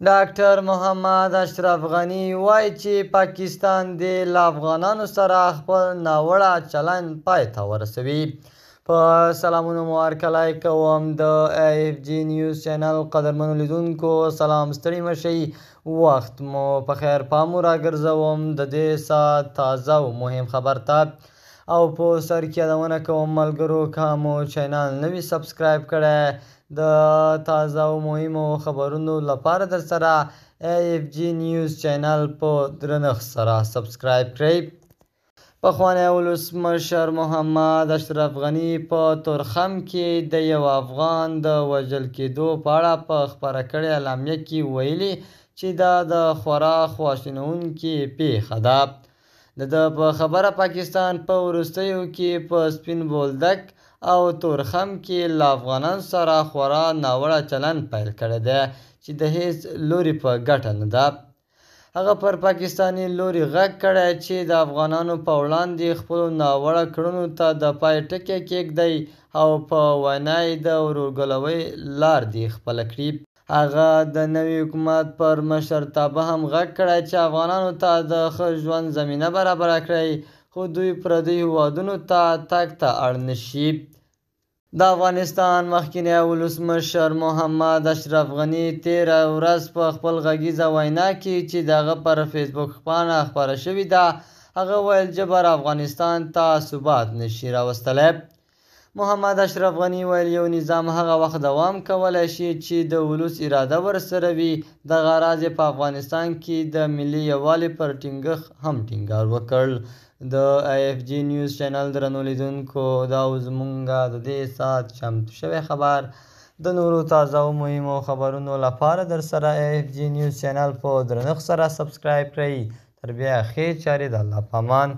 ډاکټر محمد اشرف غني وایي چې پاکستان دې له افغانانو سره خپل ناوړه چلند پای ته ورسوي. په سلامونو مو هرکلی کوم د AFG نیوز چینل قدرمنو لیدونکو، سلام، ستړي مه شئ، وخت مو په خیر. پام مو راګرځوم د دې ساعت تازه او مهم خبر ته، او په سر کې یادونه کوم ملګرو که مو چینل نه وي سبسکرایب کړی، د تازه او مهمو خبرونو لپاره در سره AFG نیوز چینل په درنښت سره سبسکرایب کړئ. پخوانی ولسمشر محمد اشرف غني په تورخم کې د یو افغان د وژل کېدو په اړه په خپره کړې اعلامیه کې ویلي چې دا د خورا خواشینونکې پیښه ده. د ده په خبره پاکستان په وروستیو کې په سپین بولدک او تورخم کې له افغانانو سره خورا ناوړه چلند پیل کړی دی چې د هیڅ لوري په ګټه نه ده. هغه پر پاکستاني لوري غږ کړی چې د افغانانو په وړاندې خپلو ناوړه کړنو ته د پای ټکی کېږدي او په وینا یې د ورورګلوۍ لار دې خپله کړي. هغه د نوي حکومت پر مشرتابه هم غږ کړی چې افغانانو ته د ښه ژوند زمینه برابره کړي، خو دوی پردیو هیوادونو ته تګ ته اړ نه شي. د افغانستان مخکینی ولسمشر محمد اشرف غني تېره ورځ په خپل غږیزه وینا کې چې د هغه پر فیسبوک پاڼه خپره شوې ده، هغه ویل جبر افغانستان ته ثبات نشي راوستلی. محمد اشرف غني ویل یو نظام هغه وخت دوام کولی شي چې د ولس اراده ورسره وي. دغه راز یې په افغانستان کې د ملي یووالي پر ټینګښت هم ټینګار وکړ. د AFG نیوز چینل درنو لیدونکو، دا و زموږ د دې ساعت چمتو شوی خبر. د نورو تازه او مهمو خبرونو لپاره در سره AFG نیوز چینل په درنښت سره سبسکرایب کړئ. تر بیا ښې چارې، د الله په امان.